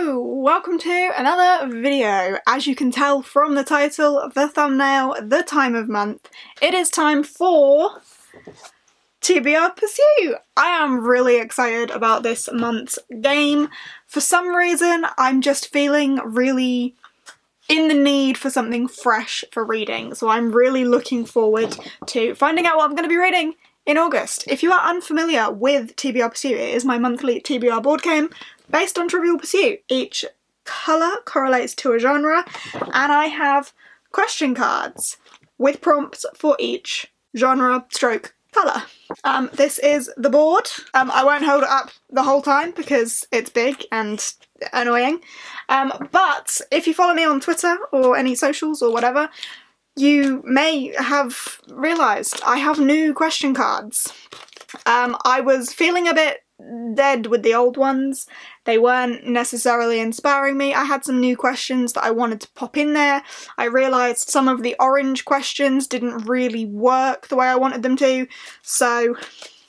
Hello! Welcome to another video. As you can tell from the title, the thumbnail, the time of month, it is time for TBR Pursuit. I am really excited about this month's game. For some reason, I'm just feeling really in the need for something fresh for reading, so I'm really looking forward to finding out what I'm going to be reading in August. If you are unfamiliar with TBR Pursuit, it is my monthly TBR board game based on Trivial Pursuit. Each colour correlates to a genre, and I have question cards with prompts for each genre stroke colour. This is the board. I won't hold it up the whole time because it's big and annoying, but if you follow me on Twitter or any socials or whatever, you may have realised I have new question cards. I was feeling a bit dead with the old ones. They weren't necessarily inspiring me. I had some new questions that I wanted to pop in there. I realised some of the orange questions didn't really work the way I wanted them to. So,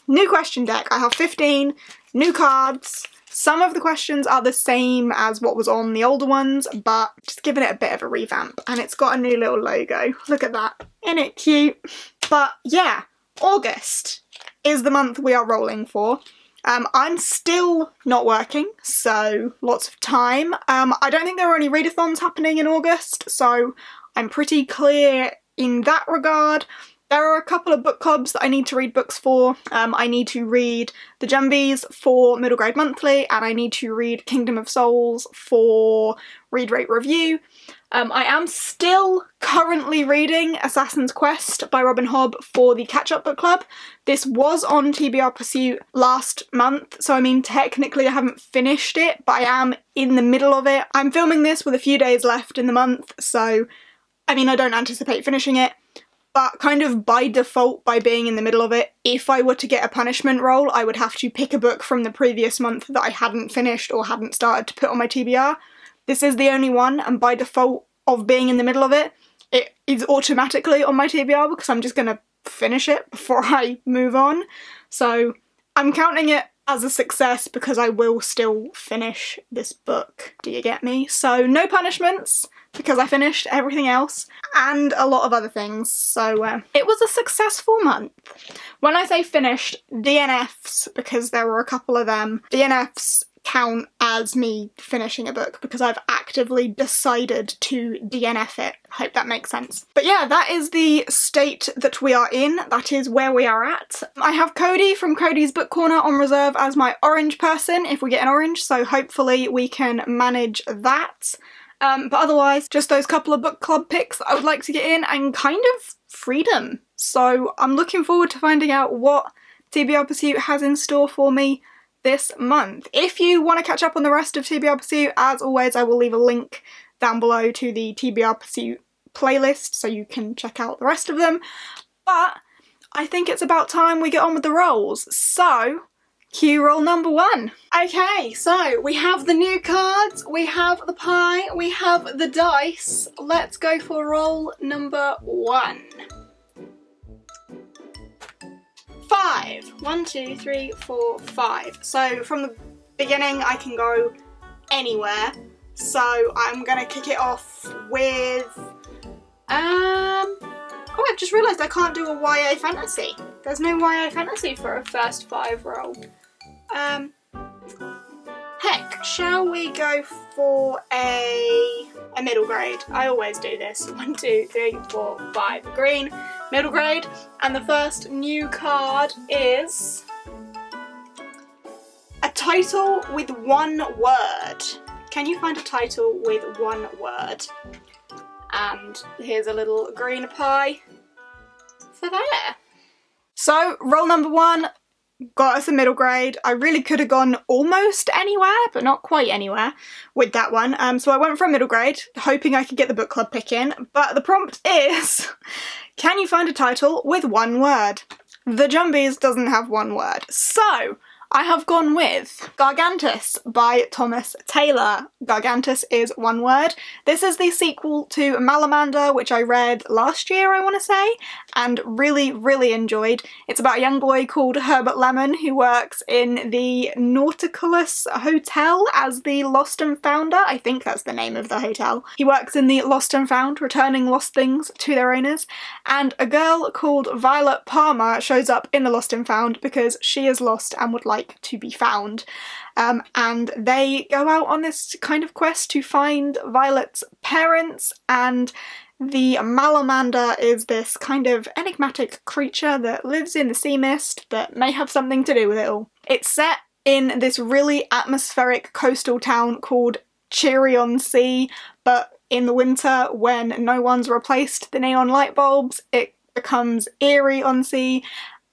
new question deck. I have 15 new cards. Some of the questions are the same as what was on the older ones, but just giving it a bit of a revamp. And it's got a new little logo. Look at that. Isn't it cute? But yeah, August is the month we are rolling for. I'm still not working, so lots of time. I don't think there are any readathons happening in August, so I'm pretty clear in that regard. There are a couple of book clubs that I need to read books for. I need to read The Jumbies for Middle Grade Monthly, and I need to read Kingdom of Souls for Read, Rate, Review. I am still currently reading Assassin's Quest by Robin Hobb for the Catch-Up Book Club. This was on TBR Pursuit last month, so I mean technically I haven't finished it, but I am in the middle of it. I'm filming this with a few days left in the month, so I mean I don't anticipate finishing it. But kind of by default, by being in the middle of it, if I were to get a punishment roll, I would have to pick a book from the previous month that I hadn't finished or hadn't started to put on my TBR. This is the only one, and by default of being in the middle of it, it is automatically on my TBR because I'm just going to finish it before I move on. So I'm counting it as a success because I will still finish this book. Do you get me? So no punishments because I finished everything else and a lot of other things. So it was a successful month. When I say finished, DNFs, because there were a couple of them, DNFs count as me finishing a book because I've actively decided to DNF it. I hope that makes sense. But yeah, that is the state that we are in. That is where we are at. I have Cody from Cody's Book Corner on reserve as my orange person if we get an orange, so hopefully we can manage that. But otherwise, just those couple of book club picks that I would like to get in and kind of freedom. So I'm looking forward to finding out what TBR Pursuit has in store for me this month. If you want to catch up on the rest of TBR Pursuit, as always, I will leave a link down below to the TBR Pursuit playlist so you can check out the rest of them. But I think it's about time we get on with the rolls. So, cue roll number 1. Okay, so we have the new cards, we have the pie, we have the dice. Let's go for roll number 1. 5. 1, 2, 3, 4, 5. So from the beginning I can go anywhere. So I'm gonna kick it off with oh, I've just realised I can't do a YA fantasy. There's no YA fantasy for a first 5 roll. Heck, shall we go for a middle grade? I always do this. 1, 2, 3, 4, 5. Green, middle grade. And the first new card is a title with 1 word. Can you find a title with 1 word? And here's a little green pie for there. So, roll number 1. Got us a middle grade. I really could have gone almost anywhere, but not quite anywhere with that one. So I went for a middle grade, hoping I could get the book club pick in, but the prompt is, can you find a title with 1 word? The Jumbies doesn't have 1 word. So I have gone with Gargantus by Thomas Taylor. Gargantus is one word. This is the sequel to Malamander, which I read last year, I want to say, and really, really enjoyed. It's about a young boy called Herbert Lemon who works in the Nauticalus Hotel as the Lost and Founder. I think that's the name of the hotel. He works in the Lost and Found, returning lost things to their owners, and a girl called Violet Palmer shows up in the Lost and Found because she is lost and would like to be found. And they go out on this kind of quest to find Violet's parents, and the Malamander is this kind of enigmatic creature that lives in the sea mist that may have something to do with it all. It's set in this really atmospheric coastal town called Cheery-on-Sea, but in the winter, when no one's replaced the neon light bulbs, it becomes Erie-on-Sea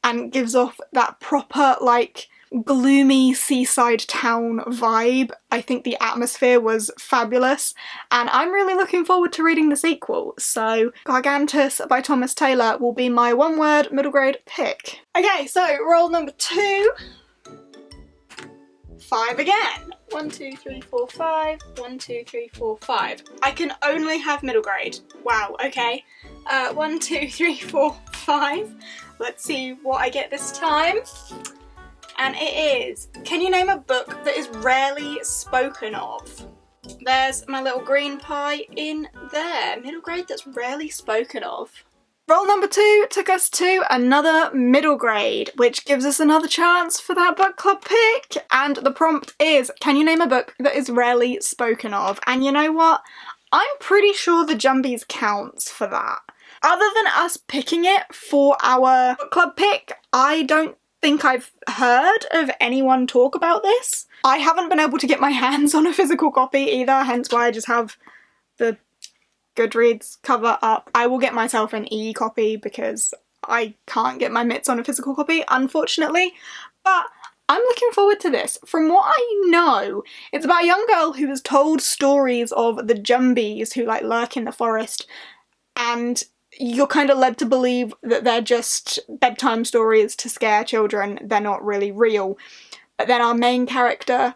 and gives off that proper, like, gloomy seaside town vibe. I think the atmosphere was fabulous, and I'm really looking forward to reading the sequel. So Gargantus by Thomas Taylor will be my one-word middle grade pick. Okay, so roll number 2. 5 again. 1, 2, 3, 4, 5. 1, 2, 3, 4, 5. I can only have middle grade. Wow, okay. 1, 2, 3, 4, 5. Let's see what I get this time. And it is, can you name a book that is rarely spoken of? There's my little green pie in there. Middle grade that's rarely spoken of. Roll number 2 took us to another middle grade, which gives us another chance for that book club pick. And the prompt is, can you name a book that is rarely spoken of? And you know what? I'm pretty sure the Jumbies counts for that. Other than us picking it for our book club pick, I don't think I've heard of anyone talk about this. I haven't been able to get my hands on a physical copy either, hence why I just have the Goodreads cover up. I will get myself an e-copy because I can't get my mitts on a physical copy, unfortunately, but I'm looking forward to this. From what I know, it's about a young girl who is told stories of the Jumbies who like lurk in the forest, and you're kind of led to believe that they're just bedtime stories to scare children. They're not really real. But then our main character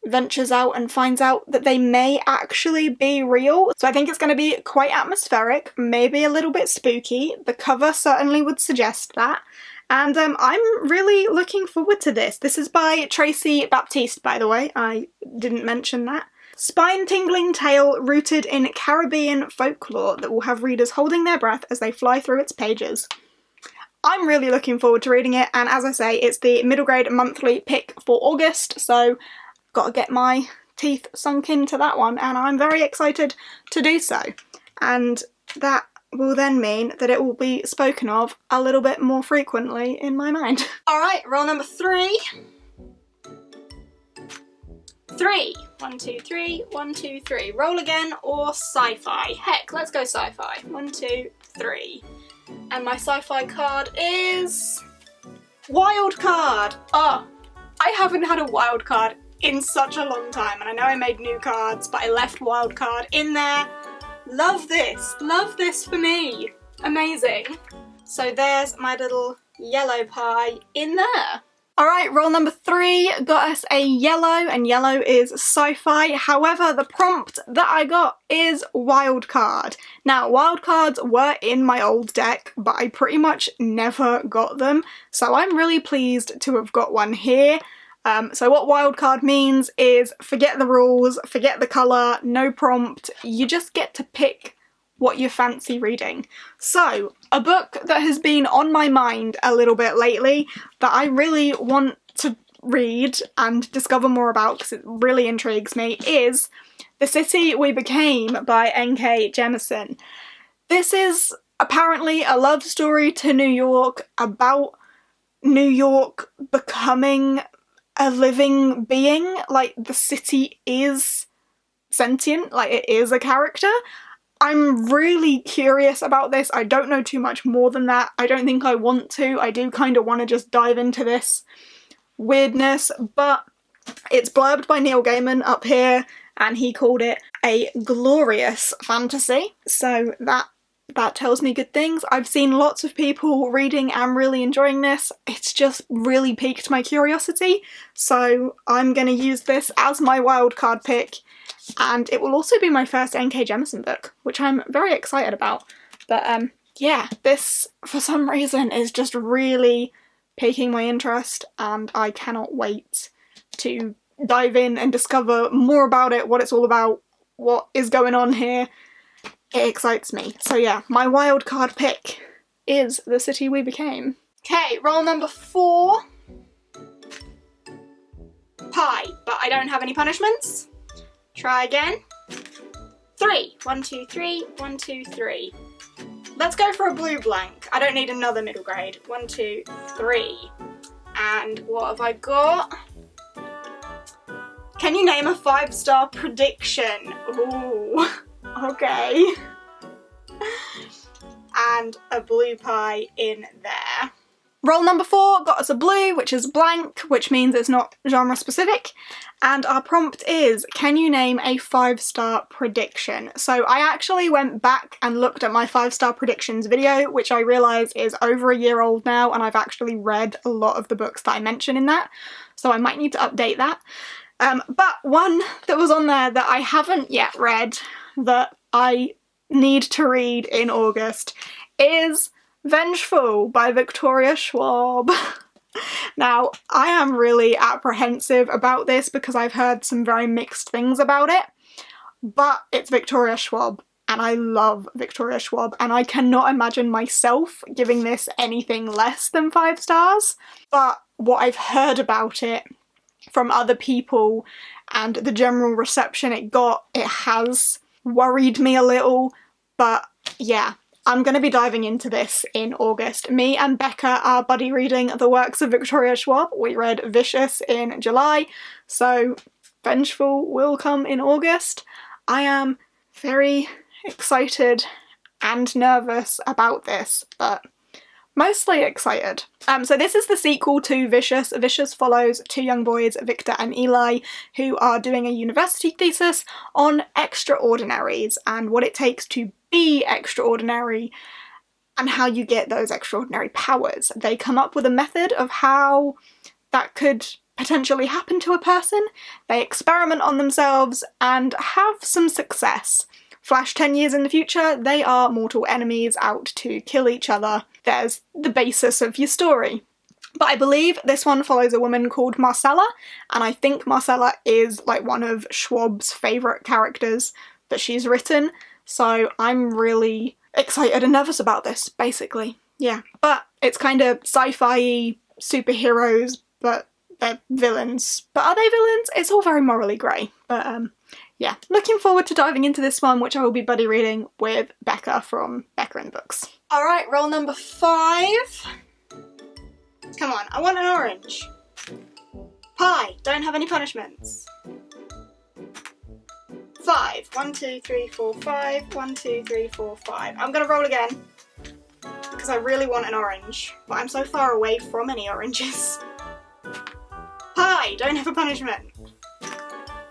ventures out and finds out that they may actually be real. So I think it's going to be quite atmospheric, maybe a little bit spooky. The cover certainly would suggest that. And I'm really looking forward to this. This is by Tracy Baptiste, by the way. I didn't mention that. Spine-tingling tale rooted in Caribbean folklore that will have readers holding their breath as they fly through its pages. I'm really looking forward to reading it, and as I say, it's the middle grade monthly pick for August, so I've got to get my teeth sunk into that one, and I'm very excited to do so. And that will then mean that it will be spoken of a little bit more frequently in my mind. Alright, roll number 3. 3. 1, 2, 3. 1, 2, 3. Roll again or sci-fi. Heck, let's go sci-fi. 1, 2, 3. And my sci-fi card is wild card. Oh, I haven't had a wild card in such a long time, and I know I made new cards, but I left wild card in there. Love this for me. Amazing. So there's my little yellow pie in there. Alright, roll number 3 got us a yellow, and yellow is sci-fi. However, the prompt that I got is wildcard. Now, wildcards were in my old deck, but I pretty much never got them, so I'm really pleased to have got one here. So what wildcard means is forget the rules, forget the colour, no prompt, you just get to pick what you fancy reading. So, a book that has been on my mind a little bit lately that I really want to read and discover more about because it really intrigues me is The City We Became by N.K. Jemisin. This is apparently a love story to New York about New York becoming a living being. Like, the city is sentient, like it is a character. I'm really curious about this. I don't know too much more than that. I don't think I want to. I do kind of want to just dive into this weirdness, but it's blurbed by Neil Gaiman up here, and he called it a glorious fantasy. So that that tells me good things. I've seen lots of people reading and really enjoying this. It's just really piqued my curiosity, so I'm going to use this as my wildcard pick, and it will also be my first NK Jemisin book, which I'm very excited about. But yeah, this for some reason is just really piquing my interest, and I cannot wait to dive in and discover more about it, what it's all about, what is going on here. It excites me. So yeah, my wildcard pick is The City We Became. Okay, roll number 4. Pie, but I don't have any punishments. Try again. 3. 1, 2, 3. 1, 2, 3. Let's go for a blue blank. I don't need another middle grade. 1, 2, 3. And what have I got? Can you name a 5-star prediction? Ooh. Okay. And a blue pie in there. Roll number 4 got us a blue, which is blank, which means it's not genre specific. And our prompt is, can you name a 5-star prediction? So I actually went back and looked at my 5-star predictions video, which I realise is over a year old now, and I've actually read a lot of the books that I mention in that. So I might need to update that. But one that was on there that I haven't yet read, that I need to read in August, is Vengeful by Victoria Schwab. Now, I am really apprehensive about this because I've heard some very mixed things about it, but it's Victoria Schwab, and I love Victoria Schwab, and I cannot imagine myself giving this anything less than 5 stars. But what I've heard about it from other people and the general reception it got, it has worried me a little. But yeah, I'm going to be diving into this in August. Me and Becca are buddy reading the works of Victoria Schwab. We read Vicious in July, so Vengeful will come in August. I am very excited and nervous about this, but mostly excited. So this is the sequel to Vicious. Vicious follows 2 young boys, Victor and Eli, who are doing a university thesis on extraordinaries and what it takes to be extraordinary and how you get those extraordinary powers. They come up with a method of how that could potentially happen to a person. They experiment on themselves and have some success. Flash 10 years in the future, they are mortal enemies out to kill each other. There's the basis of your story. But I believe this one follows a woman called Marcella, and I think Marcella is like one of Schwab's favourite characters that she's written, so I'm really excited and nervous about this, basically. Yeah, but it's kind of sci-fi superheroes, but they're villains. But are they villains? It's all very morally grey, but yeah, looking forward to diving into this one, which I will be buddy reading with Becca from Becca and Books. Alright, roll number 5. Come on, I want an orange. Pie, don't have any punishments. 5. 1, 2, 3, 4, 5. 1, 2, 3, 4, 5. I'm gonna roll again, because I really want an orange, but I'm so far away from any oranges. Pie, don't have a punishment.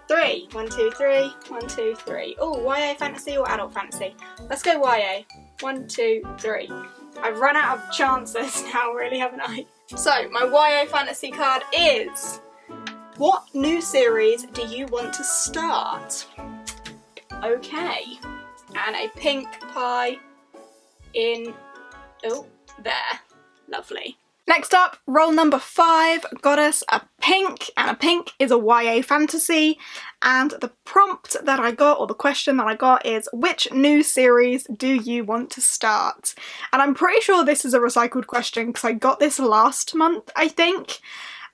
3. 1, 2, 3. 1, 2, 3. Oh, YA fantasy or adult fantasy? Let's go YA. 1, 2, 3. I've run out of chances now, really, haven't I? So, my YA fantasy card is... What new series do you want to start? Okay. And a pink pie in... Oh, there. Lovely. Next up, roll number 5 got us a pink, and a pink is a YA fantasy, and the prompt that I got, or the question that I got, is which new series do you want to start? And I'm pretty sure this is a recycled question because I got this last month, I think,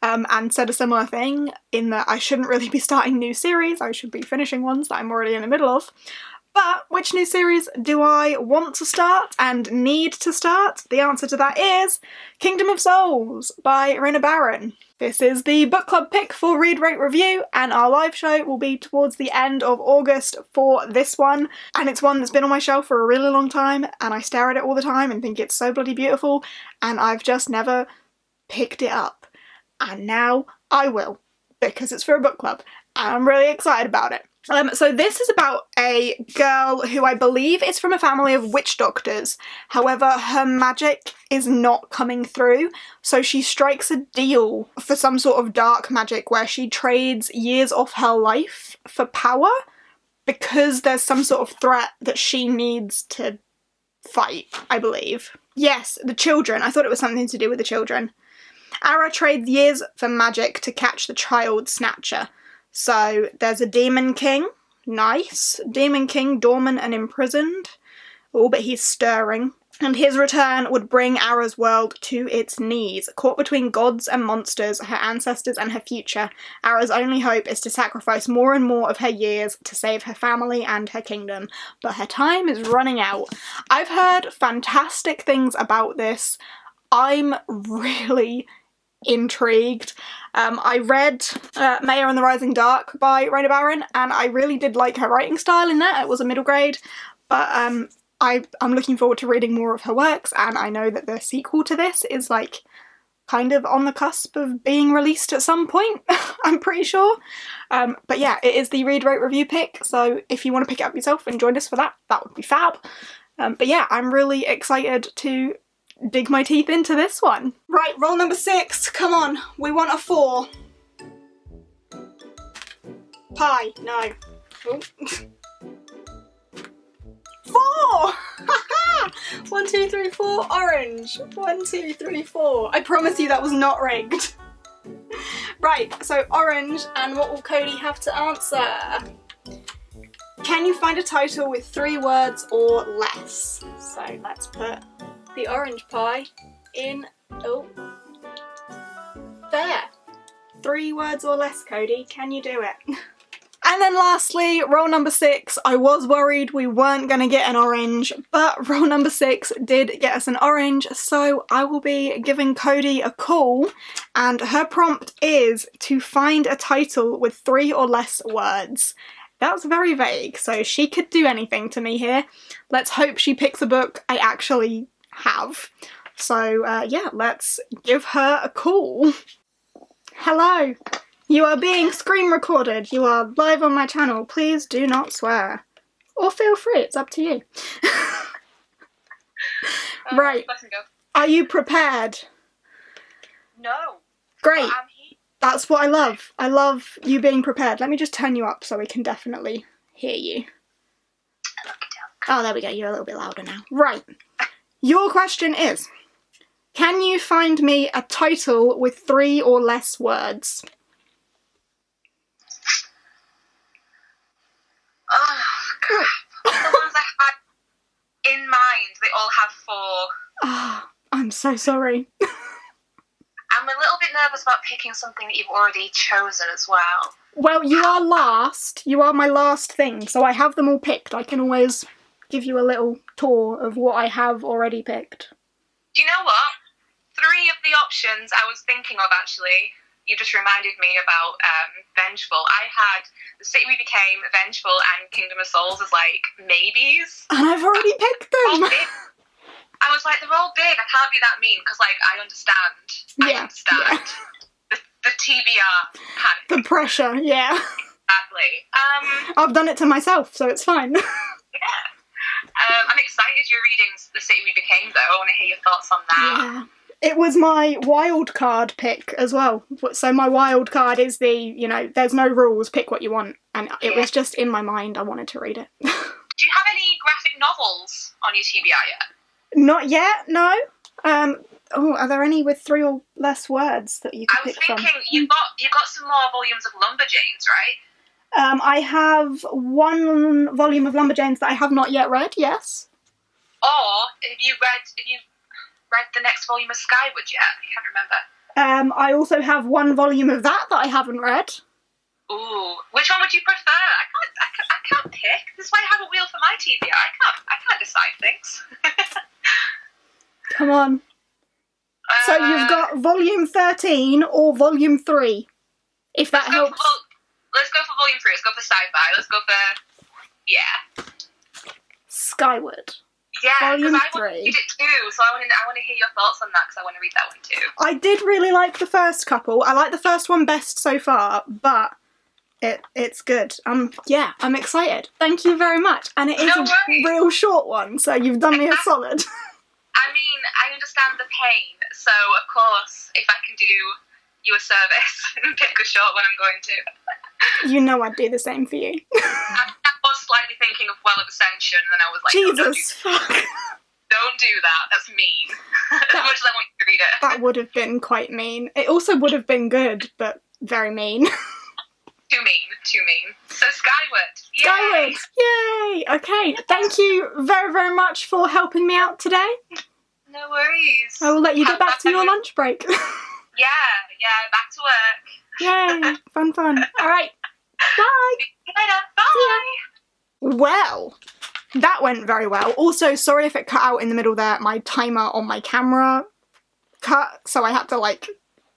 and said a similar thing in that I shouldn't really be starting new series, I should be finishing ones that I'm already in the middle of. But which new series do I want to start and need to start? The answer to that is Kingdom of Souls by Rina Barron. This is the book club pick for Read, Rate, Review, and our live show will be towards the end of August for this one. And it's one that's been on my shelf for a really long time, and I stare at it all the time and think it's so bloody beautiful, and I've just never picked it up. And now I will, because it's for a book club, and I'm really excited about it. So this is about a girl who I believe is from a family of witch doctors. However, her magic is not coming through, so she strikes a deal for some sort of dark magic where she trades years off her life for power because there's some sort of threat that she needs to fight, I believe. Yes, the children. I thought it was something to do with the children. Ara trades years for magic to catch the child snatcher. So there's a demon king. Nice. Demon king dormant and imprisoned. Oh, but he's stirring. And his return would bring Ara's world to its knees. Caught between gods and monsters, her ancestors and her future, Ara's only hope is to sacrifice more and more of her years to save her family and her kingdom. But her time is running out. I've heard fantastic things about this. I'm really intrigued. I read Maya and the Rising Dark by Raina Barron, and I really did like her writing style in that. It was a middle grade, but I'm looking forward to reading more of her works, and I know that the sequel to this is like kind of on the cusp of being released at some point, I'm pretty sure. But yeah, it is the Read, Rate, Review pick, so if you want to pick it up yourself and join us for that, that would be fab. But yeah, I'm really excited to dig my teeth into this one. Right, roll number 6. Come on, we want a 4. Pie, no. Oh. 4! 1, 2, 3, 4, orange. 1, 2, 3, 4. I promise you that was not rigged. Right, so orange, and what will Cody have to answer? Can you find a title with 3 words or less? So let's put the orange pie in, oh, there. 3 words or less, Cody. Can you do it? And then lastly, roll number 6. I was worried we weren't going to get an orange, but roll number 6 did get us an orange, so I will be giving Cody a call, and her prompt is to find a title with 3 or less words. That's very vague, so she could do anything to me here. Let's hope she picks a book I actually have. So yeah, let's give her a call. Hello. You are being screen recorded. You are live on my channel. Please do not swear. Or feel free, it's up to you. Right. Are you prepared? No. Great. That's what I love. I love you being prepared. Let me just turn you up so we can definitely hear you. Oh, there we go. You're a little bit louder now. Right. Your question is, can you find me a title with 3 or less words? Oh, crap. The ones I had in mind, they all have 4. Oh, I'm so sorry. I'm a little bit nervous about picking something that you've already chosen as well. Well, you are last. You are my last thing, so I have them all picked. I can always give you a little tour of what I have already picked. Do you know what? 3 of the options I was thinking of, actually, you just reminded me about Vengeful. I had The City We Became, Vengeful, and Kingdom of Souls as, like, maybes. And I've already picked them! I was like, they're all big, I can't be that mean, because, like, I understand. Yeah, I understand. Yeah. The TBR panic. The pressure, yeah. Exactly. I've done it to myself, so it's fine. Yeah. I'm excited you're reading The City We Became, though. I want to hear your thoughts on that. Yeah. It was my wild card pick as well. So my wild card is the, you know, there's no rules, pick what you want. And it was just in my mind, I wanted to read it. Do you have any graphic novels on your TBR yet? Not yet, no. Oh, are there any with 3 or less words that you could pick from? I was thinking, you've got some more volumes of Lumberjanes, right? I have 1 volume of Lumberjanes that I have not yet read, yes. Or, have you read the next volume of Skyward yet? I can't remember. I also have 1 volume of that I haven't read. Ooh, which one would you prefer? I can't pick. This is why I have a wheel for my TBR. I can't decide things. Come on. So you've got volume 13 or volume 3, if that helps. Let's go for volume 3. Let's go for sci-fi. Let's go for, yeah. Skyward. Yeah, volume because I 3. want to read it too, so I want to hear your thoughts on that, because I want to read that one too. I did really like the first couple. I like the first one best so far, but It's good. Yeah, I'm excited. Thank you very much. And it is No a worries. real short one, so you've done me a solid. I mean, I understand the pain, so of course, if I can do you a service and pick a short one, I'm going to. You know I'd do the same for you. I was slightly thinking of Well of Ascension, and then I was like, Jesus, fuck. don't do that. That's mean. As much as I want you to read it. That would have been quite mean. It also would have been good, but very mean. Too mean. So Skyward. Yay! Skyward! Yay! Okay, thank you very, very much for helping me out today. No worries. I will let you get back to your lunch break. Yeah, back to work. Yay! Fun. Alright, bye! See you later. Bye! Well, that went very well. Also, sorry if it cut out in the middle there. My timer on my camera cut, so I had to, like,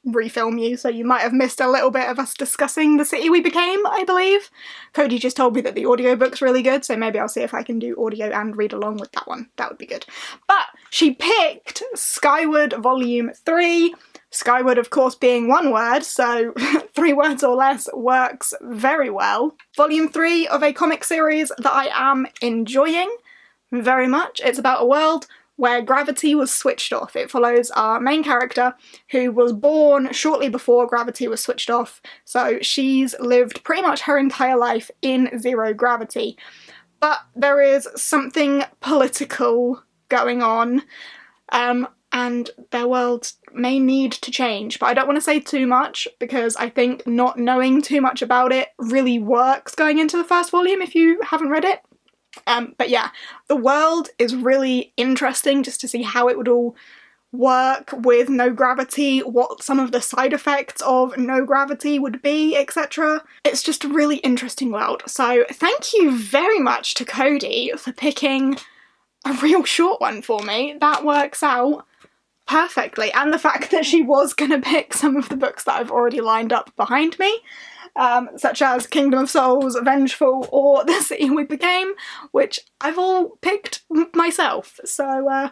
refilm you, so you might have missed a little bit of us discussing The City We Became, I believe. Cody just told me that the audiobook's really good, so maybe I'll see if I can do audio and read along with that one. That would be good. But she picked Skyward Volume 3. Skyward, of course, being one word, so 3 words or less works very well. Volume 3 of a comic series that I am enjoying very much. It's about a world where gravity was switched off. It follows our main character, who was born shortly before gravity was switched off, so she's lived pretty much her entire life in zero gravity. But there is something political going on, and their world may need to change, but I don't want to say too much, because I think not knowing too much about it really works going into the first volume if you haven't read it. But yeah, the world is really interesting just to see how it would all work with no gravity, what some of the side effects of no gravity would be, etc. It's just a really interesting world. So thank you very much to Cody for picking a real short one for me. That works out perfectly. And the fact that she was going to pick some of the books that I've already lined up behind me. Such as Kingdom of Souls, Vengeful, or The City We Became, which I've all picked myself, so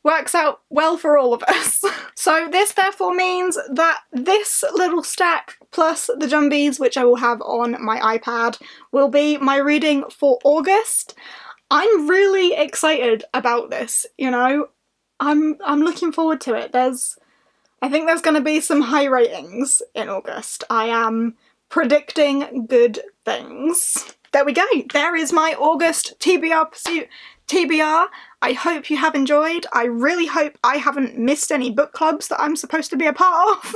works out well for all of us. So this therefore means that this little stack, plus the Jumbies, which I will have on my iPad, will be my reading for August. I'm really excited about this, you know? I'm looking forward to it. I think there's going to be some high ratings in August. I am predicting good things. There we go. There is my August TBR Pursuit TBR. I hope you have enjoyed. I really hope I haven't missed any book clubs that I'm supposed to be a part of.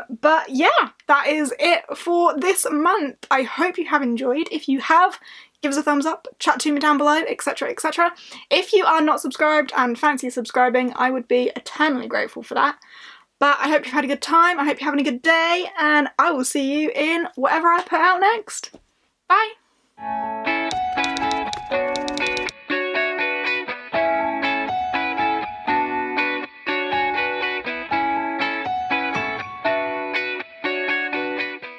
But yeah, that is it for this month. I hope you have enjoyed. If you have, give us a thumbs up, chat to me down below, etc, etc. If you are not subscribed and fancy subscribing, I would be eternally grateful for that. But I hope you've had a good time, I hope you're having a good day, and I will see you in whatever I put out next. Bye!